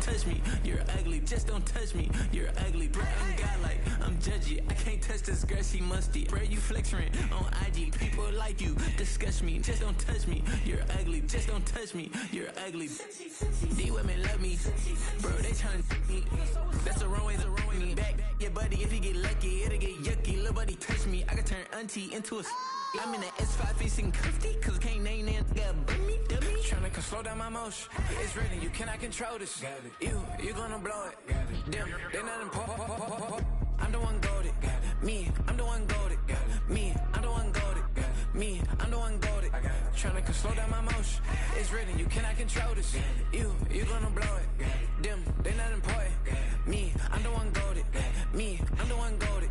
touch me. You're ugly, just don't touch me. You're ugly, bro. I'm godlike, I'm judgy. I can't touch this girl, she musty. Bro, you flexing on IG. People like you disgust me. Just don't touch me. You're ugly, just don't touch me. You're ugly. These women love me, bro. They trying to me. That's the wrong way, the wrong way. Me back, yeah, buddy. If you get lucky, it'll get yucky. Little buddy touch me, I can turn auntie into a. I'm in the S5 facing cuffy, cause can't name that guy but me, dummy. Tryna slow down my motion. It's written, you cannot control this. You gonna blow it. Damn, they not important. I'm the one goated. Me, I'm the one goated. Me, I'm the one goated. Me, I'm the one goated. Tryna slow down my motion. It's written, you cannot control this. You gonna blow it. Them, they not important. Me, I'm the one goated. Me, I'm the one goated.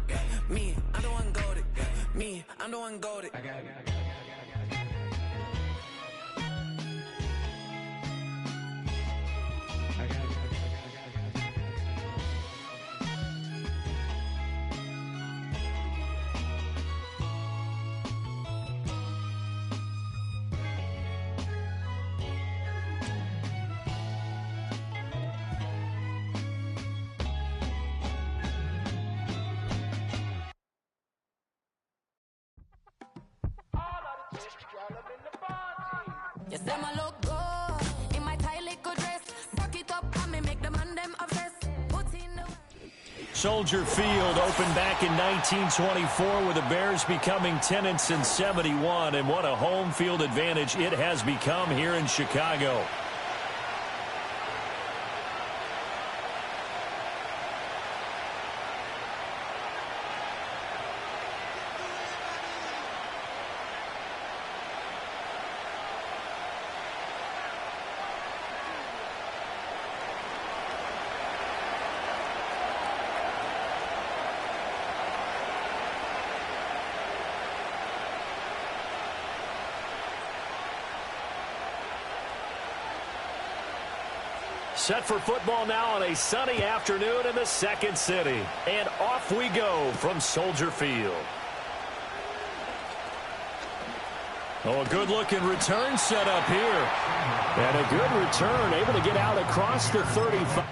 Me, I'm the one goated. Me, I'm the one goated. Yes, them a look good in my tight little dress. Rock it up and me make the man them obsessed. Put in the Soldier Field opened back in 1924 with the Bears becoming tenants in 71, and what a home field advantage it has become here in Chicago. Set for football now on a sunny afternoon in the second city. And off we go from Soldier Field. Oh, a good-looking return set up here. And a good return, able to get out across the 35.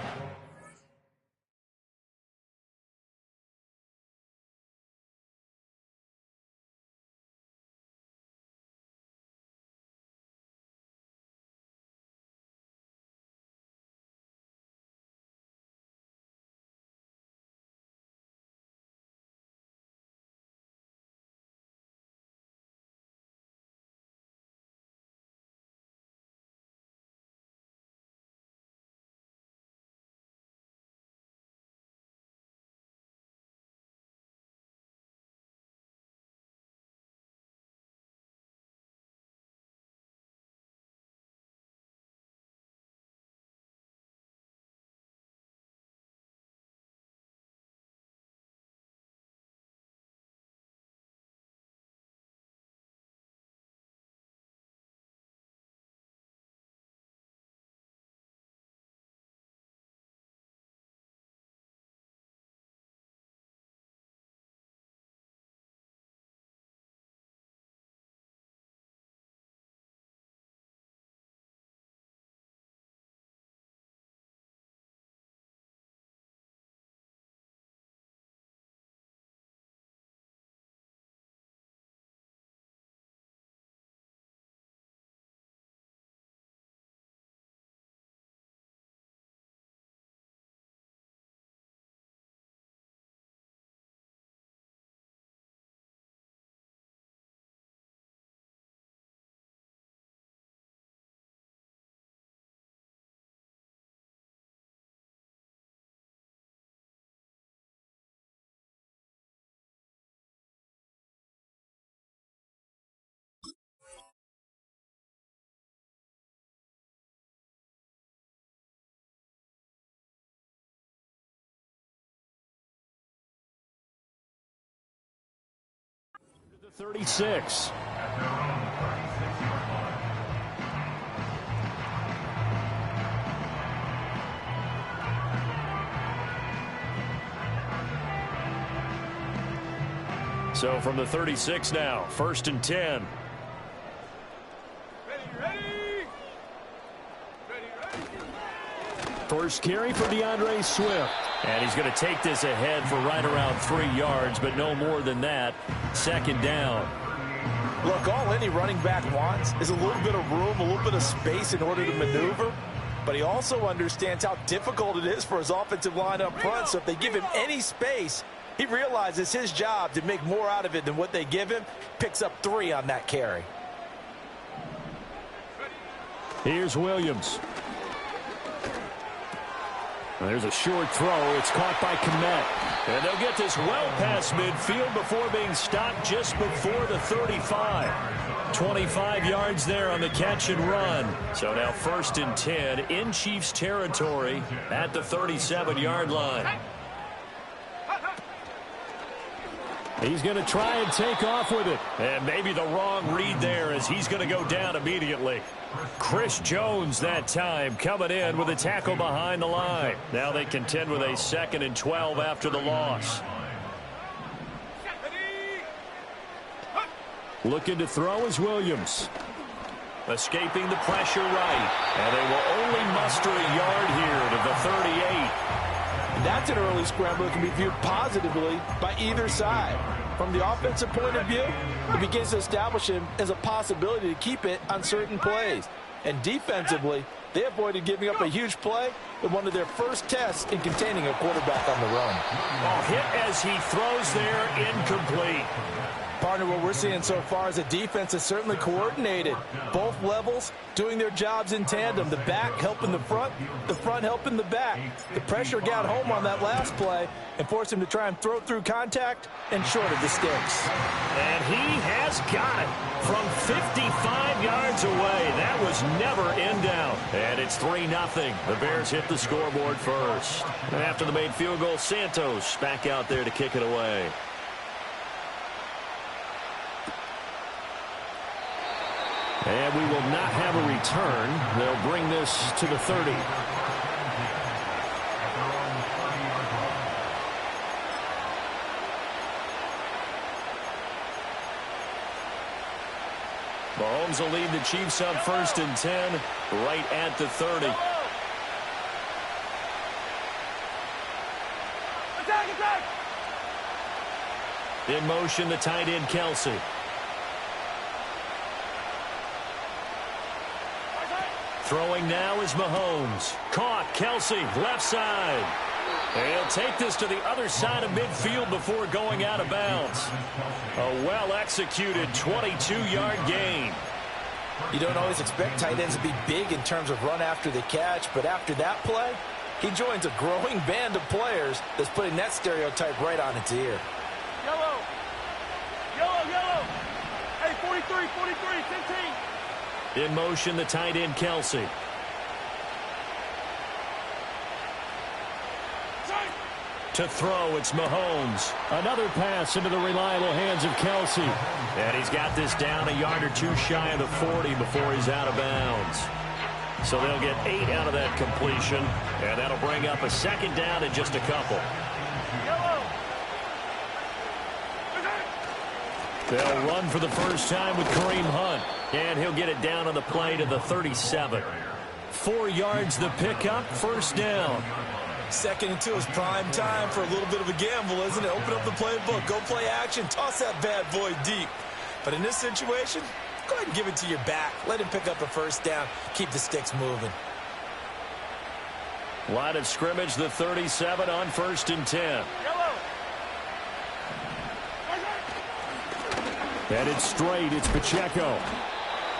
The 36. So from the 36 now, 1st and 10. First carry for DeAndre Swift. And he's going to take this ahead for right around 3 yards, but no more than that. Second down. Look, all any running back wants is a little bit of room, a little bit of space in order to maneuver. But he also understands how difficult it is for his offensive line up front. So if they give him any space, he realizes his job to make more out of it than what they give him. Picks up 3 on that carry. Here's Williams. There's a short throw. It's caught by Mack. And they'll get this well past midfield before being stopped just before the 35. 25 yards there on the catch and run. So now 1st and 10 in Chiefs territory at the 37-yard line. He's going to try and take off with it. And maybe the wrong read there as he's going to go down immediately. Chris Jones that time coming in with a tackle behind the line. Now they contend with a 2nd and 12 after the loss. Looking to throw is Williams. Escaping the pressure right. And they will only muster a yard here to the 38. That's an early scramble that can be viewed positively by either side. From the offensive point of view, it begins to establish him as a possibility to keep it on certain plays. And defensively, they avoided giving up a huge play in one of their first tests in containing a quarterback on the run. Oh, hit as he throws there, incomplete. Partner, what we're seeing so far is a defense that's certainly coordinated. Both levels doing their jobs in tandem. The back helping the front helping the back. The pressure got home on that last play and forced him to try and throw through contact and short of the sticks. And he has got it from 55 yards away. That was never in doubt. And it's 3-0. The Bears hit the scoreboard first. And after the made field goal, Santos back out there to kick it away. And we will not have a return. They'll bring this to the 30. Mahomes will lead the Chiefs up 1st and 10 right at the 30. Attack! In motion, the tight end, Kelsey. Throwing now is Mahomes. Caught. Kelsey, left side. He'll take this to the other side of midfield before going out of bounds. A well-executed 22-yard gain. You don't always expect tight ends to be big in terms of run after the catch, but after that play, he joins a growing band of players that's putting that stereotype right on its ear. Yellow. Hey, 43, 15. In motion, the tight end, Kelsey. To throw, it's Mahomes. Another pass into the reliable hands of Kelsey. And he's got this down a yard or two shy of the 40 before he's out of bounds. So they'll get 8 out of that completion. And that'll bring up a 2nd down in just a couple. They'll run for the first time with Kareem Hunt. And he'll get it down on the play to the 37. 4 yards the pickup, 1st down. 2nd and 2 is prime time for a little bit of a gamble, isn't it? Open up the playbook, go play action, toss that bad boy deep. But in this situation, go ahead and give it to your back. Let him pick up a 1st down. Keep the sticks moving. Line of scrimmage, the 37 on 1st and 10. Headed straight, it's Pacheco.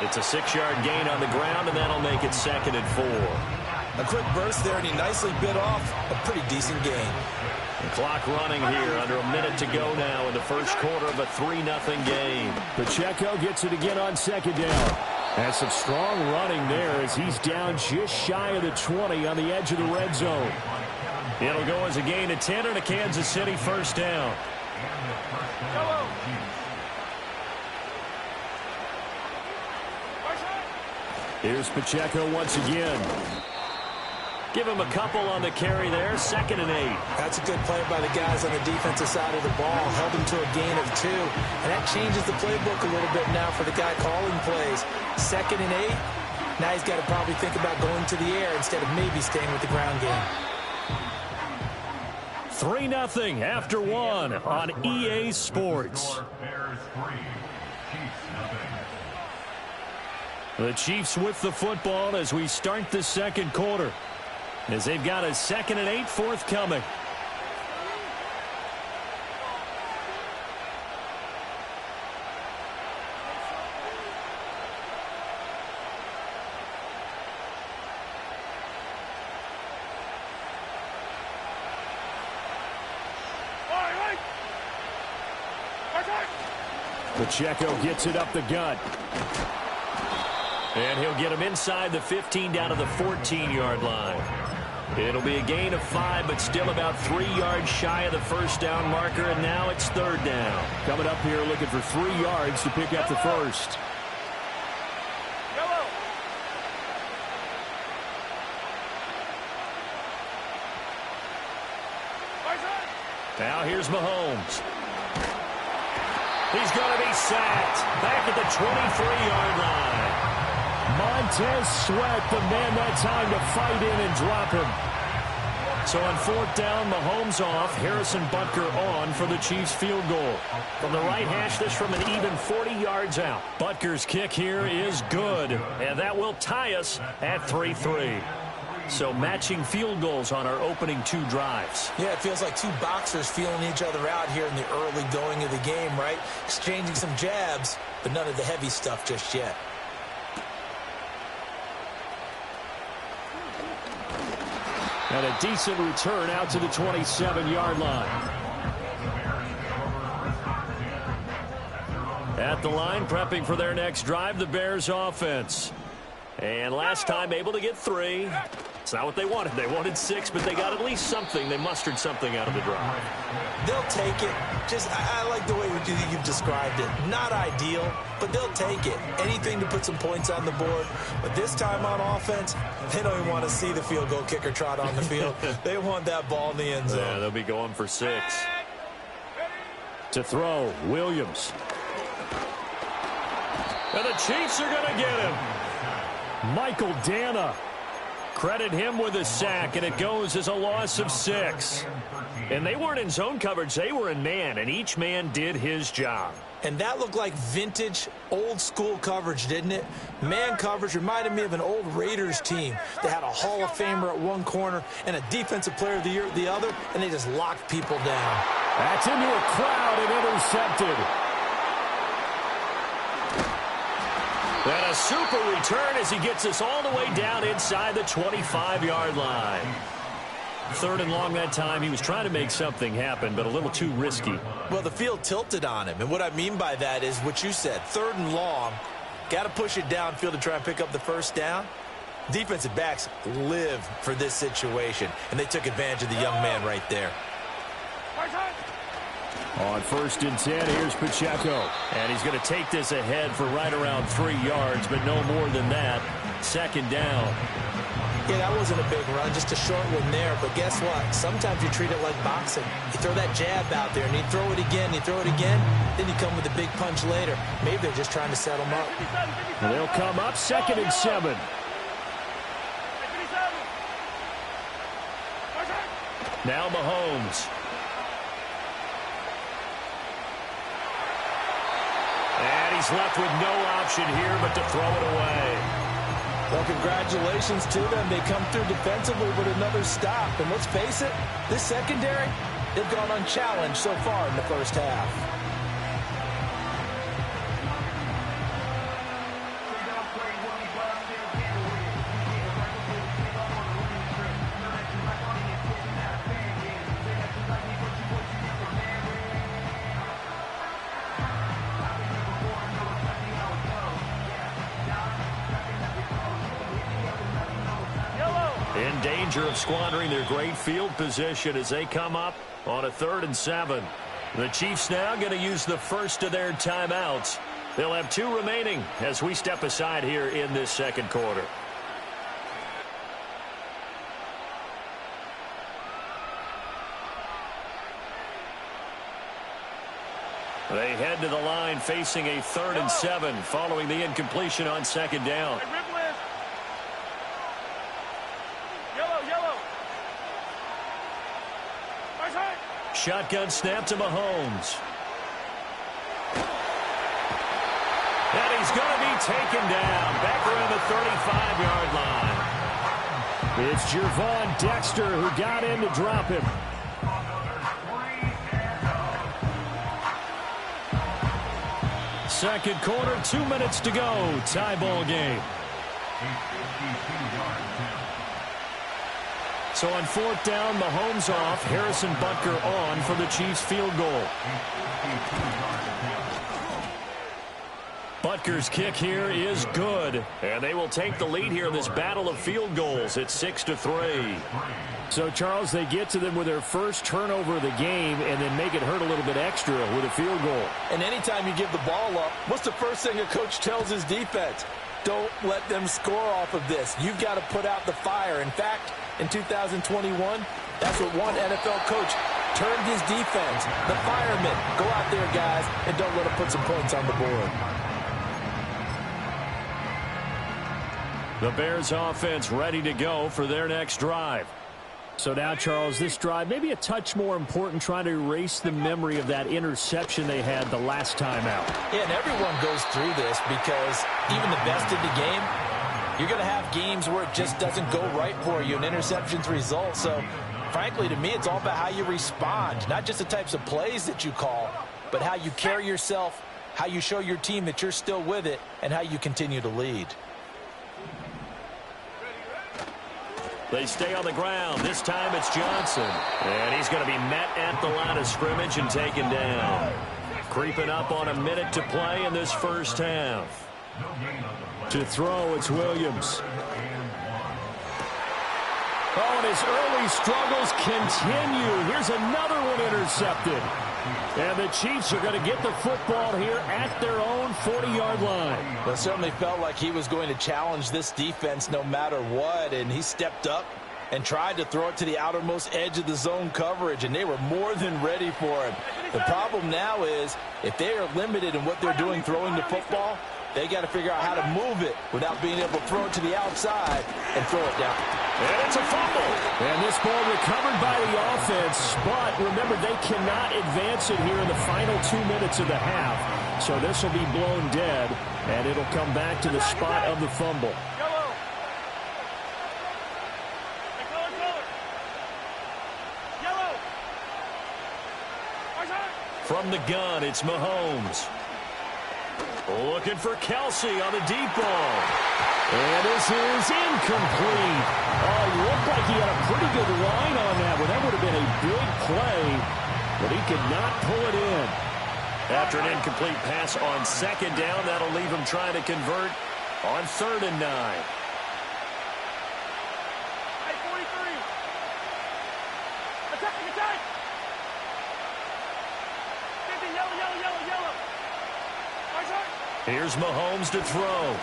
It's a 6-yard gain on the ground, and that'll make it 2nd and 4. A quick burst there, and he nicely bit off a pretty decent gain. The clock running here, under a minute to go now in the first quarter of a 3-0 game. Pacheco gets it again on 2nd down. Has some strong running there as he's down just shy of the 20 on the edge of the red zone. It'll go as a gain of 10 and a Kansas City 1st down. Here's Pacheco once again. Give him a couple on the carry there. 2nd and 8. That's a good play by the guys on the defensive side of the ball. Held him to a gain of 2. And that changes the playbook a little bit now for the guy calling plays. 2nd and 8. Now he's got to probably think about going to the air instead of maybe staying with the ground game. 3-0 after one on EA Sports. The Chiefs with the football as we start the second quarter, as they've got a 2nd and 8 forthcoming. Pacheco gets it up the gut. And he'll get him inside the 15 down to the 14-yard line. It'll be a gain of 5, but still about 3 yards shy of the first down marker, and now it's 3rd down. Coming up here looking for 3 yards to pick up the first. Yellow. Now here's Mahomes. He's going to be sacked back at the 23-yard line. Montez Sweat, the man that time to fight in and drop him. So on 4th down, Mahomes off, Harrison Butker on for the Chiefs field goal. From the right hash, this from an even 40 yards out. Butker's kick here is good, and that will tie us at 3-3. So matching field goals on our opening 2 drives. Yeah, it feels like 2 boxers feeling each other out here in the early going of the game, right? Exchanging some jabs, but none of the heavy stuff just yet. And a decent return out to the 27-yard line. At the line, prepping for their next drive, the Bears offense. And last time able to get 3. It's not what they wanted. They wanted 6, but they got at least something. They mustered something out of the drive. They'll take it. I like the way you've described it. Not ideal, but they'll take it. Anything to put some points on the board. But this time on offense, they don't even want to see the field goal kicker trot on the field. They want that ball in the end zone. Yeah, they'll be going for 6. To throw, Williams. And the Chiefs are going to get him. Michael Dana. Credit him with a sack, and it goes as a loss of 6. And they weren't in zone coverage. They were in man, and each man did his job. And that looked like vintage, old-school coverage, didn't it? Man coverage reminded me of an old Raiders team that had a Hall of Famer at one corner and a Defensive Player of the Year at the other, and they just locked people down. That's into a crowd and intercepted. And a super return as he gets us all the way down inside the 25-yard line. 3rd and long that time. He was trying to make something happen, but a little too risky. Well, the field tilted on him, and what I mean by that is what you said. 3rd and long, got to push it downfield to try and pick up the first down. Defensive backs live for this situation, and they took advantage of the young man right there. On 1st and 10, here's Pacheco. And he's going to take this ahead for right around 3 yards, but no more than that. 2nd down. Yeah, that wasn't a big run, just a short one there. But guess what? Sometimes you treat it like boxing. You throw that jab out there, and you throw it again, you throw it again, then you come with a big punch later. Maybe they're just trying to set them up. And they'll come up 2nd and 7. Now Mahomes. And he's left with no option here but to throw it away. Well, congratulations to them. They come through defensively with another stop. And let's face it, this secondary, they've gone unchallenged so far in the first half. In danger of squandering their great field position as they come up on a 3rd and 7. The Chiefs now going to use the first of their timeouts. They'll have 2 remaining as we step aside here in this second quarter. They head to the line facing a 3rd and 7 following the incompletion on 2nd down. Shotgun snap to Mahomes. And he's going to be taken down back around the 35-yard line. It's Gervon Dexter who got in to drop him. Second quarter, 2 minutes to go. Tie ball game. So on fourth down, Mahomes off. Harrison Butker on for the Chiefs field goal. Butker's kick here is good. And they will take the lead here in this battle of field goals. It's 6-3. So, Charles, they get to them with their first turnover of the game and then make it hurt a little bit extra with a field goal. And anytime you give the ball up, what's the first thing a coach tells his defense? Don't let them score off of this. You've got to put out the fire. In fact, in 2021, that's what one NFL coach termed his defense, the firemen. Go out there, guys, and don't let them put some points on the board. The Bears offense ready to go for their next drive. So now, Charles, this drive maybe a touch more important, trying to erase the memory of that interception they had the last time out. Yeah, and everyone goes through this because even the best in the game, you're going to have games where it just doesn't go right for you, and interceptions result. So, frankly, to me, it's all about how you respond, not just the types of plays that you call, but how you carry yourself, how you show your team that you're still with it, and how you continue to lead. They stay on the ground. This time it's Johnson. And he's going to be met at the line of scrimmage and taken down. Creeping up on a minute to play in this first half. To throw, it's Williams. Oh, and his early struggles continue. Here's another one intercepted. And the Chiefs are going to get the football here at their own 40-yard line. Well, it certainly felt like he was going to challenge this defense no matter what, and he stepped up and tried to throw it to the outermost edge of the zone coverage, and they were more than ready for him. The problem now is if they are limited in what they're doing throwing the football, they got to figure out how to move it without being able to throw it to the outside and throw it down. And it's a fumble. And this ball recovered by the offense, but remember, they cannot advance it here in the final 2 minutes of the half. So this will be blown dead, and it'll come back to the spot of the fumble. Yellow. Hey, color. Yellow. From the gun, it's Mahomes. Looking for Kelsey on the deep ball. And this is incomplete. Oh, he looked like he had a pretty good line on that one. That would have been a big play, but he could not pull it in. After an incomplete pass on second down, that'll leave him trying to convert on 3rd and 9. Hey, 43. Attack. 50, yellow. Here's Mahomes to throw.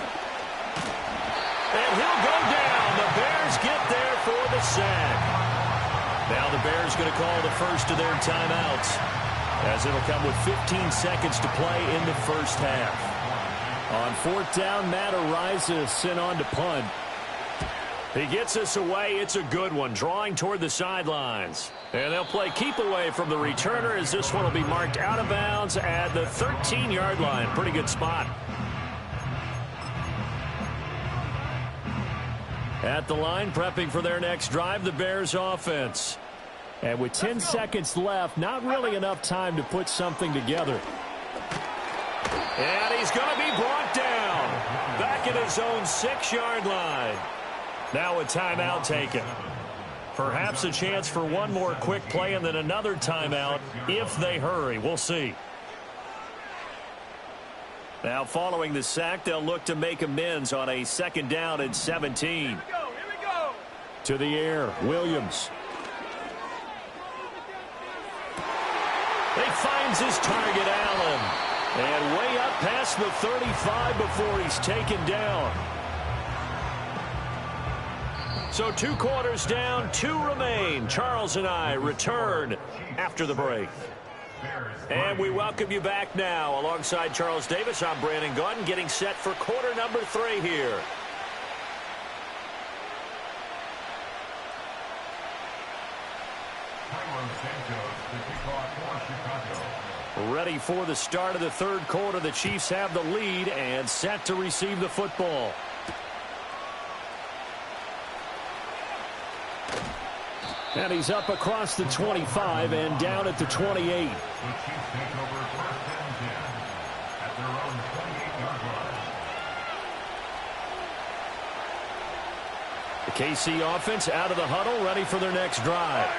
And he'll go down. The Bears get there for the sack. Now the Bears going to call the first of their timeouts, as it'll come with 15 seconds to play in the first half. On fourth down, Matt Araiza sent on to punt. He gets us away. It's a good one, drawing toward the sidelines. And they'll play keep away from the returner, as this one will be marked out of bounds at the 13-yard line. Pretty good spot. At the line, prepping for their next drive, the Bears offense. And with 10 seconds left, not really enough time to put something together. And he's going to be brought down back at his own 6-yard line. Now a timeout taken. Perhaps a chance for one more quick play and then another timeout if they hurry. We'll see. Now following the sack, they'll look to make amends on a 2nd down and 17. Here we go. To the air, Williams. He finds his target, Allen. And way up past the 35 before he's taken down. So 2 quarters down, 2 remain. Charles and I return after the break. And we welcome you back now. Alongside Charles Davis, I'm Brandon Gunn, getting set for quarter number 3 here. Ready for the start of the third quarter. The Chiefs have the lead and set to receive the football. And he's up across the 25 and down at the 28. The KC offense out of the huddle, ready for their next drive.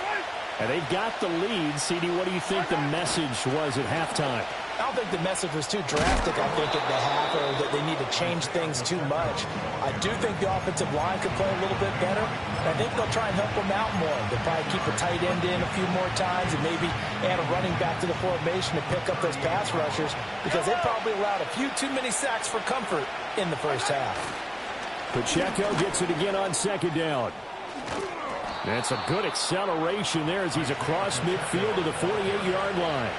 And they've got the lead. CD, what do you think the message was at halftime? I don't think the message was too drastic, I think, at the half, or that they need to change things too much. I do think the offensive line could play a little bit better. I think they'll try and help them out more. They'll probably keep a tight end in a few more times and maybe add a running back to the formation to pick up those pass rushers, because they probably allowed a few too many sacks for comfort in the first half. Pacheco gets it again on second down. That's a good acceleration there as he's across midfield to the 48-yard line.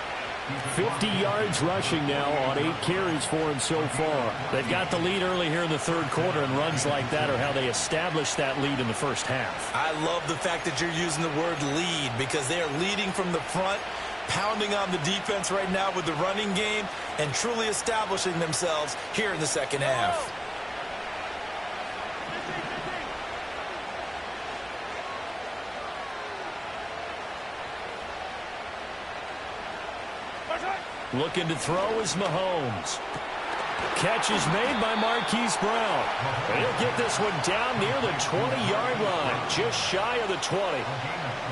50 yards rushing now on 8 carries for him so far. They've got the lead early here in the third quarter, and runs like that are how they establish that lead in the first half. I love the fact that you're using the word lead, because they are leading from the front, pounding on the defense right now with the running game, and truly establishing themselves here in the second half. Looking to throw is Mahomes. Catch is made by Marquise Brown. And he'll get this one down near the 20-yard line, just shy of the 20.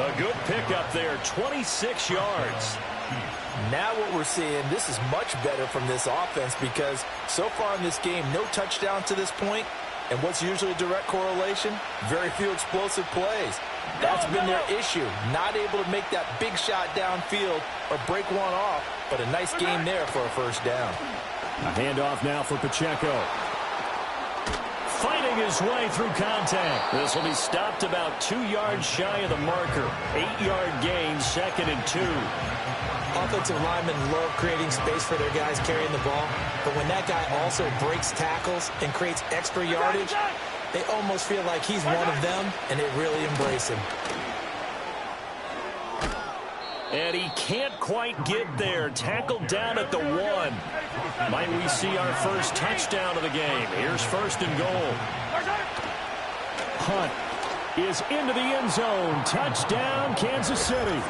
A good pickup there, 26 yards. Now what we're seeing, this is much better from this offense, because so far in this game, no touchdown to this point. And what's usually a direct correlation? Very few explosive plays. That's been their issue. Not able to make that big shot downfield or break one off, but a nice game there for a first down. A handoff now for Pacheco. Fighting his way through contact. This will be stopped about 2 yards shy of the marker. 8-yard gain, 2nd and 2. Offensive linemen love creating space for their guys carrying the ball, but when that guy also breaks tackles and creates extra yardage, they almost feel like he's one of them, and they really embrace him. And he can't quite get there. Tackled down at the 1. Might we see our first touchdown of the game? Here's 1st and goal. Hunt is into the end zone. Touchdown, Kansas City.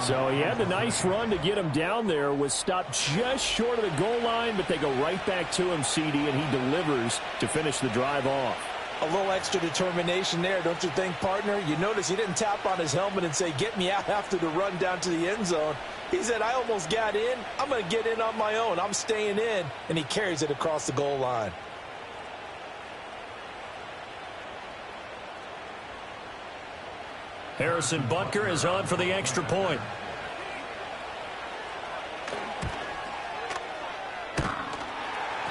So he had the nice run to get him down there. Was stopped just short of the goal line, but they go right back to him, CD, and he delivers to finish the drive off. A little extra determination there, don't you think, partner? You notice he didn't tap on his helmet and say, get me out after the run down to the end zone. He said, I almost got in. I'm going to get in on my own. I'm staying in. And he carries it across the goal line. Harrison Butker is on for the extra point.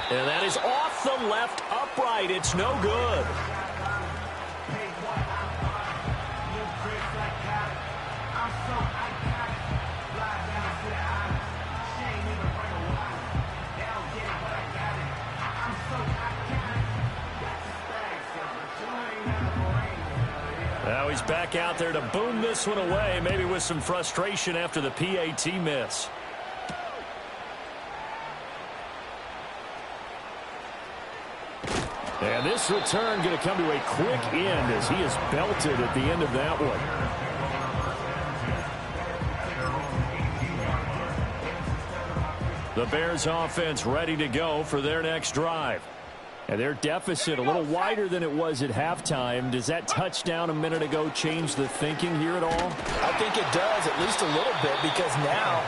And that is off the left upright. It's no good. Now he's back out there to boom this one away, maybe with some frustration after the PAT miss. And this return going to come to a quick end as he is belted at the end of that one. The Bears offense ready to go for their next drive. And their deficit a little wider than it was at halftime. Does that touchdown a minute ago change the thinking here at all? I think it does, at least a little bit, because now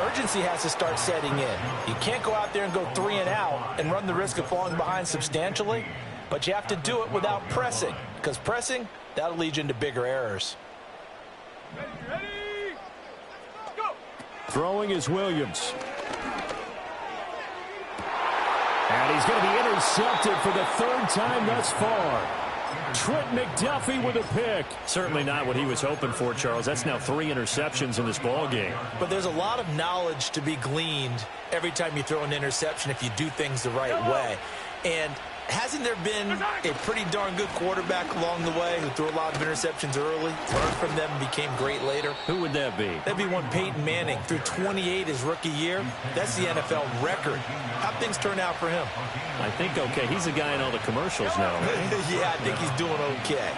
urgency has to start setting in. You can't go out there and go 3 and out and run the risk of falling behind substantially, but you have to do it without pressing, because pressing, that'll lead you into bigger errors. Ready? Go! Throwing is Williams. And he's going to be intercepted for the 3rd time thus far. Trent McDuffie with a pick. Certainly not what he was hoping for, Charles. That's now 3 interceptions in this ball game. But there's a lot of knowledge to be gleaned every time you throw an interception if you do things the right way. And Hasn't there been a pretty darn good quarterback along the way who threw a lot of interceptions early, learned from them, and became great later? Who would that be? That'd be one Peyton Manning. Threw 28 his rookie year. That's the NFL record. How'd things turn out for him? I think okay. He's a guy in all the commercials now, right? Yeah, I think he's doing okay.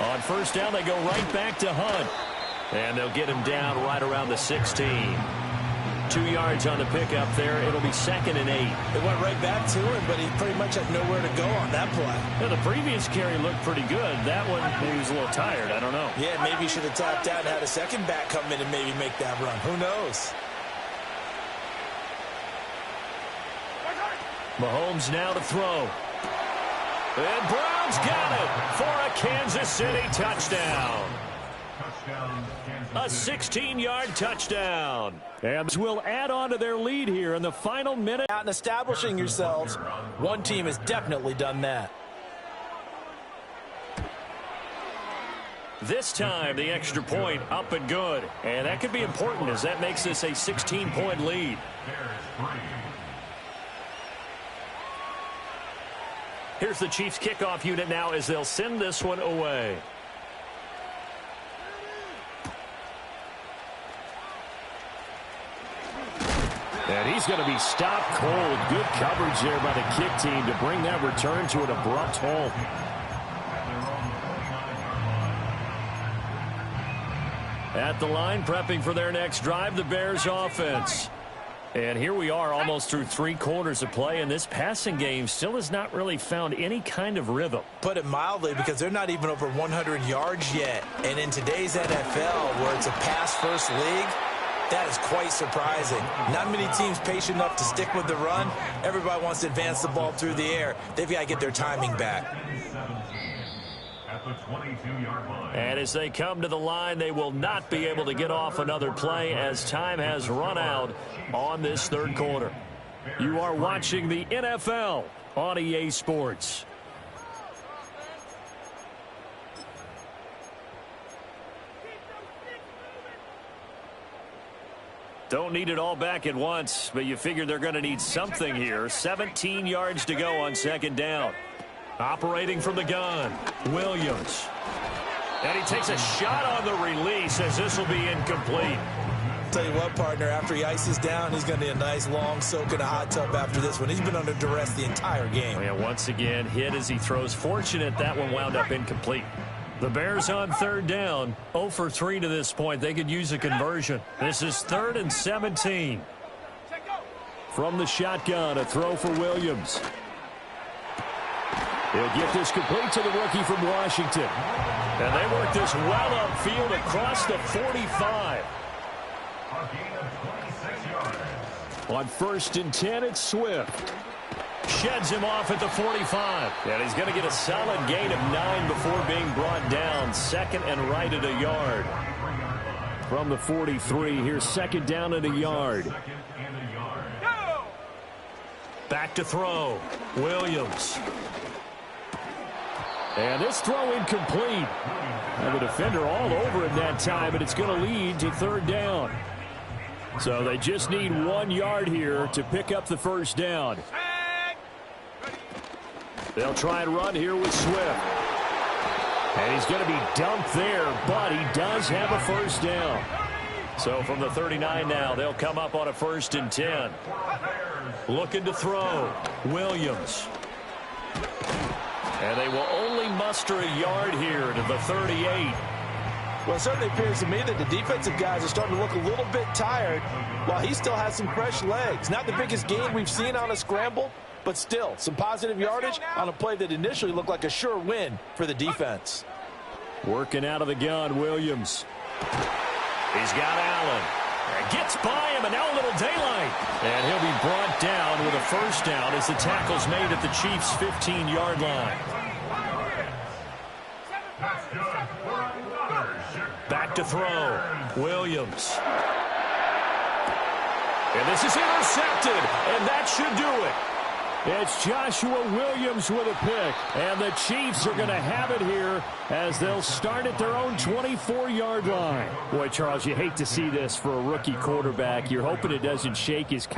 On first down, they go right back to Hunt. And they'll get him down right around the 16. 2 yards on the pickup there. It'll be 2nd and 8. It went right back to him, but he pretty much had nowhere to go on that play. Yeah, the previous carry looked pretty good. That one, maybe he was a little tired. I don't know. Yeah, maybe he should have tapped out and had a second back come in and maybe make that run. Who knows? Mahomes now to throw. And Brown's got it for a Kansas City touchdown. A 16-yard touchdown. And will add on to their lead here in the final minute. Out and establishing yourselves. One team has definitely done that. This time, the extra point up and good. And that could be important as that makes this a 16-point lead. Here's the Chiefs kickoff unit now as they'll send this one away. And he's going to be stopped cold. Good coverage there by the kick team to bring that return to an abrupt halt. At the line, prepping for their next drive, the Bears offense. And here we are almost through 3 quarters of play, and this passing game still has not really found any kind of rhythm. Put it mildly, because they're not even over 100 yards yet. And in today's NFL, where it's a pass-first league, that is quite surprising. Not many teams patient enough to stick with the run. Everybody wants to advance the ball through the air. They've got to get their timing back. And as they come to the line, they will not be able to get off another play as time has run out on this third quarter. You are watching the NFL on EA Sports. Don't need it all back at once, but you figure they're going to need something here. 17 yards to go on second down. Operating from the gun, Williams. And he takes a shot on the release as this will be incomplete. Tell you what, partner, after he ices down, he's going to need a nice long soak in a hot tub after this one. He's been under duress the entire game. Yeah, once again, hit as he throws. Fortunate that one wound up incomplete. The Bears on third down, 0 for 3 to this point. They could use a conversion. This is 3rd and 17. From the shotgun, a throw for Williams. He'll get this complete to the rookie from Washington. And they work this well upfield across the 45. On 1st and 10, it's Swift. Sheds him off at the 45. And he's going to get a solid gain of 9 before being brought down. 2nd and right at a yard. From the 43, here's 2nd down at a yard. Back to throw. Williams. And this throw incomplete. And the defender all over it that time, but it's going to lead to 3rd down. So they just need 1 yard here to pick up the first down. They'll try and run here with Swift. And he's going to be dumped there, but he does have a first down. So from the 39 now, they'll come up on a 1st and 10. Looking to throw. Williams. And they will only muster a yard here to the 38. Well, it certainly appears to me that the defensive guys are starting to look a little bit tired while he still has some fresh legs. Not the biggest gain we've seen on a scramble, but still some positive yardage on a play that initially looked like a sure win for the defense. Working out of the gun, Williams. He's got Allen. Gets by him, and now a little daylight. And he'll be brought down with a first down as the tackle's made at the Chiefs' 15-yard line. Back to throw. Williams. And this is intercepted, and that should do it. It's Joshua Williams with a pick, and the Chiefs are going to have it here as they'll start at their own 24-yard line. Boy, Charles, you hate to see this for a rookie quarterback. You're hoping it doesn't shake his confidence.